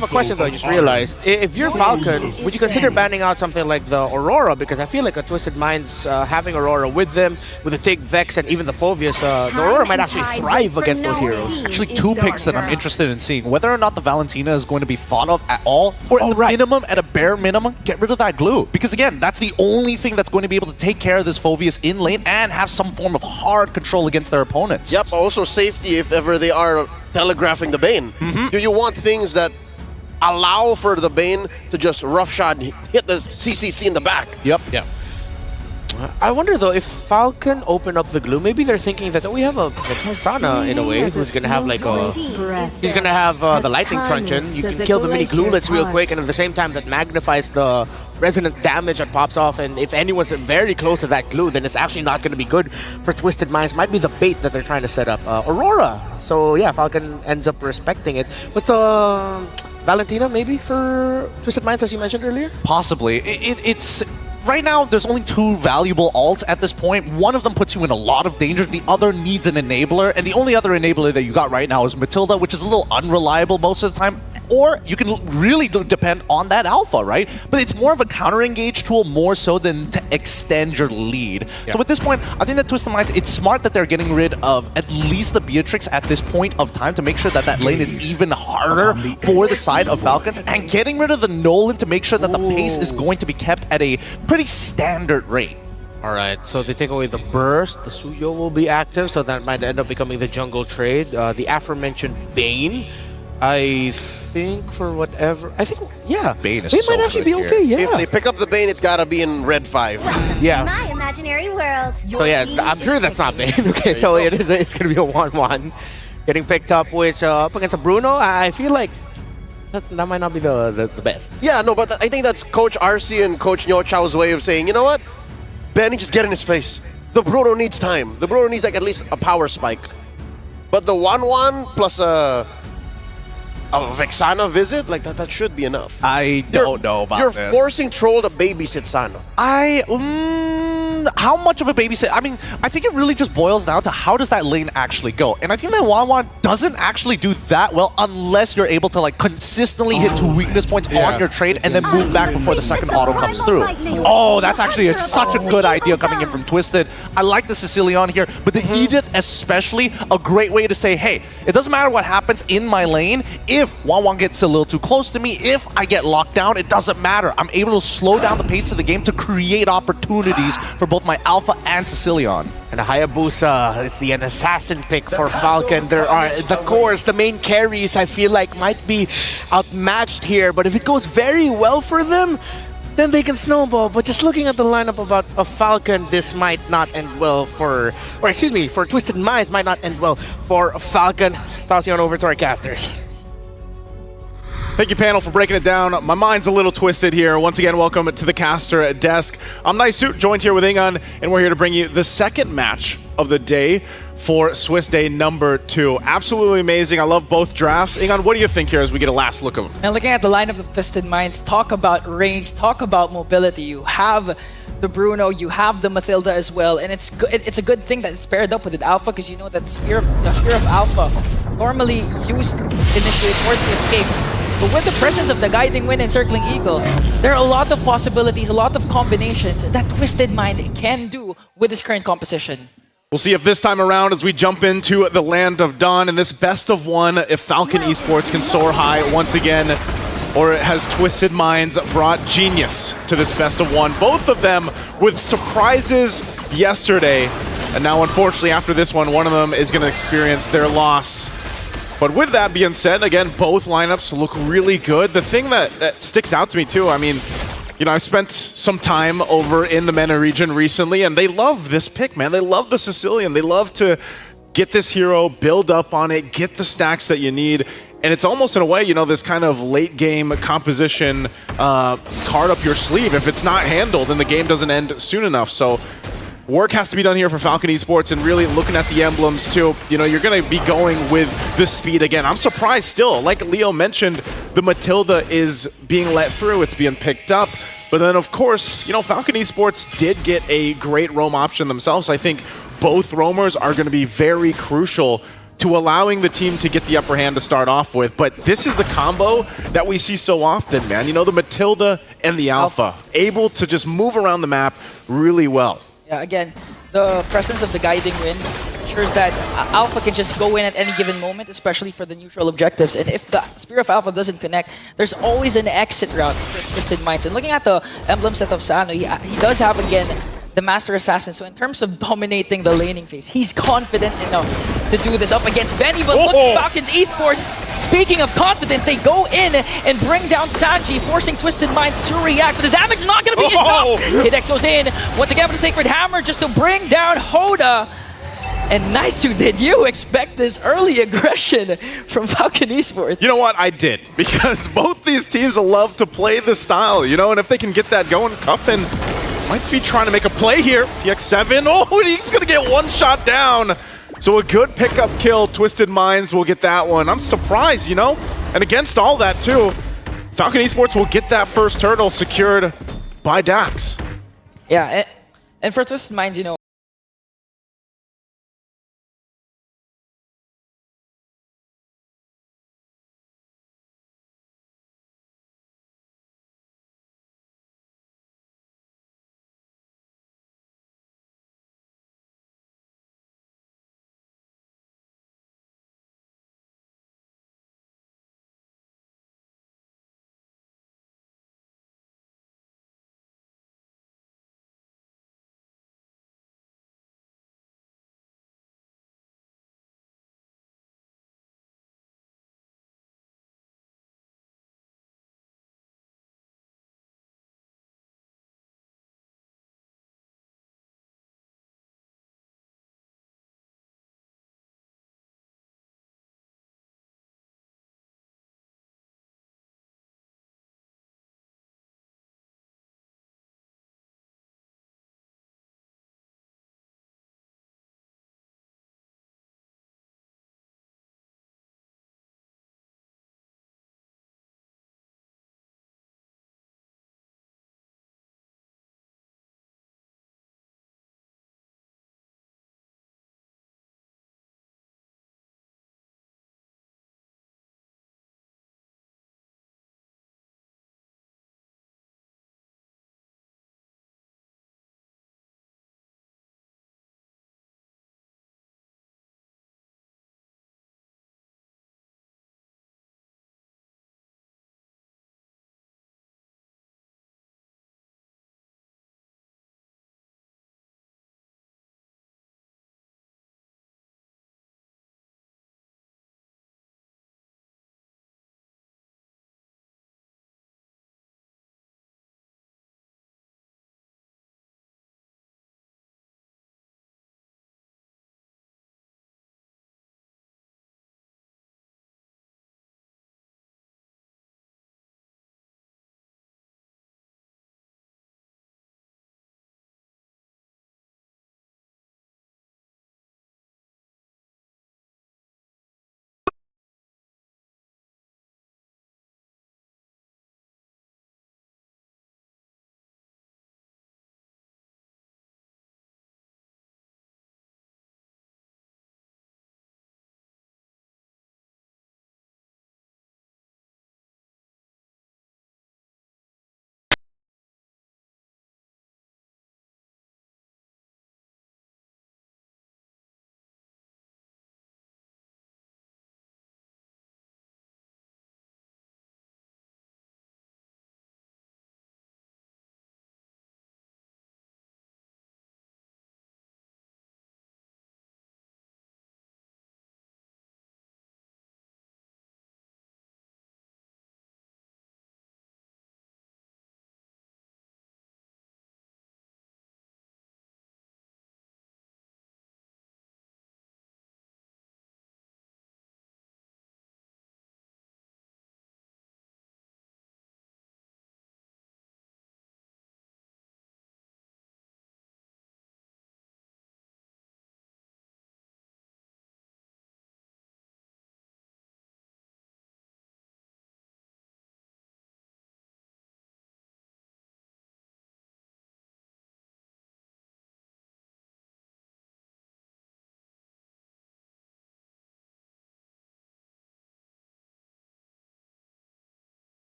have a question though, I just realized. If you're Falcon, would you consider banning out something like the Aurora? Because I feel like a Twisted Minds having Aurora with them, with the Tig, Vex, and even the Phoveus, the Aurora might actually thrive against those heroes. Actually, two picks that I'm interested in seeing. Whether or not the Valentina is going to be thought of at all, or at the minimum, at a bare minimum, get rid of that glue. Because again, that's the only thing that's going to be able to take care of this Phoveus in lane and have some form of hard control against their opponents. Yep, also safety if ever they are telegraphing the Bane. You want things that allow for the Bane to just roughshod and hit the CCC in the back. Yep. Yeah. I wonder though, if Falcon open up the glue, maybe they're thinking that we have a Sana in a way who's gonna have like a, he's gonna have the lightning truncheon. You can kill the mini glulets real quick, and at the same time that magnifies the resonant damage that pops off. And if anyone's very close to that glue, then it's actually not gonna be good for Twisted Minds. Might be the bait that they're trying to set up. Aurora. So yeah, Falcon ends up respecting it. What's the Valentina maybe for Twisted Minds, as you mentioned earlier? Possibly. It's right now, there's only two valuable ults at this point. One of them puts you in a lot of danger. The other needs an enabler. And the only other enabler that you got right now is Matilda, which is a little unreliable most of the time. Or you can really depend on that alpha, right? But it's more of a counter-engage tool more so than to extend your lead. Yeah. So at this point, I think that Twisted Minds, it's smart that they're getting rid of at least the Beatrix at this point of time to make sure that that lane is even harder for the side of Falcons, and getting rid of the Nolan to make sure that the pace is going to be kept at a pretty standard rate. Alright, so they take away the burst, the Suyo will be active, so that might end up becoming the jungle trade. The aforementioned Bane, I think for whatever, I think, yeah, Bane is Bane so might actually be good okay, here. yeah. If they pick up the Bane, it's gotta be in red 5. Yeah. My imaginary world. So yeah, I'm sure that's not Bane. Okay, so it's gonna be a 1-1. Getting picked up, which up against a Bruno, I feel like that might not be the best. Yeah, no, but I think that's Coach RC and Coach Nyo Chao's way of saying, you know what? Benny, just get in his face. The Bruno needs time. The Bruno needs like at least a power spike. But the 1-1 plus a Vexana visit, like that should be enough. I don't know about this. You're forcing Troll to babysit Sana. How much of a babysit? I mean, I think it really just boils down to how does that lane actually go? And I think that Wanwan doesn't actually do that well unless you're able to like consistently hit 2 weakness points on your trade and then move back before the second auto comes through. Oh, that's actually such a good idea coming in from Twisted. I like the Sicilian here, but the Edith especially, a great way to say, hey, it doesn't matter what happens in my lane. If Wanwan gets a little too close to me, if I get locked down, it doesn't matter. I'm able to slow down the pace of the game to create opportunities for both my Alpha and Sicilian. And a Hayabusa is the assassin pick for Falcon. There are the cores, the main carries, I feel like might be outmatched here, but if it goes very well for them, then they can snowball. But just looking at the lineup of Falcon, this might not end well for Twisted Minds might not end well for Falcon. Stasio over to our casters. Thank you, panel, for breaking it down. My mind's a little twisted here. Once again, welcome to the caster desk. I'm Naisut, joined here with Ingon, and we're here to bring you the second match of the day for Swiss Day number 2. Absolutely amazing. I love both drafts. Ingon, what do you think here as we get a last look of them? And looking at the lineup of Twisted Minds, talk about range, talk about mobility. You have the Bruno, you have the Matilda as well, and it's a good thing that it's paired up with the Alpha, because you know that the Spear of Alpha normally used to initiate or to escape. But with the presence of the Guiding Wind and Circling Eagle, there are a lot of possibilities, a lot of combinations that Twisted Mind can do with his current composition. We'll see if this time around, as we jump into the Land of Dawn in this best of 1, if Falcon Esports can soar high once again, or has Twisted Minds brought genius to this best of 1. Both of them with surprises yesterday, and now unfortunately after this one of them is going to experience their loss. But with that being said, again, both lineups look really good. The thing that sticks out to me too, I mean, you know, I've spent some time over in the MENA region recently, and they love this pick, man. They love the Sicilian. They love to get this hero, build up on it, get the stacks that you need. And it's almost in a way, you know, this kind of late game composition card up your sleeve. If it's not handled, then the game doesn't end soon enough. So work has to be done here for Falcon Esports, and really looking at the emblems too. You know, you're going to be going with the speed again. I'm surprised still. Like Leo mentioned, the Matilda is being let through. It's being picked up. But then, of course, you know, Falcon Esports did get a great roam option themselves. I think both roamers are going to be very crucial to allowing the team to get the upper hand to start off with. But this is the combo that we see so often, man. You know, the Matilda and the Alpha, able to just move around the map really well. Yeah, again, the presence of the guiding wind ensures that Alpha can just go in at any given moment, especially for the neutral objectives. And if the Spear of Alpha doesn't connect, there's always an exit route for Twisted Minds. And looking at the emblem set of Sano, he does have, again, the Master Assassin. So in terms of dominating the laning phase, he's confident enough to do this up against Benny. But look, Falcon Esports, speaking of confidence, they go in and bring down Sanji, forcing Twisted Minds to react. But the damage is not going to be enough. Hidex goes in, once again with the Sacred Hammer, just to bring down Hoda. And Naisu, did you expect this early aggression from Falcon Esports? You know what? I did. Because both these teams love to play this style, you know? And if they can get that going, Cuffin might be trying to make a play here. PX7, oh, he's going to get one shot down. So a good pickup kill. Twisted Minds will get that one. I'm surprised, you know? And against all that, too, Falcon Esports will get that first turtle secured by Dax. Yeah, and for Twisted Minds, you know,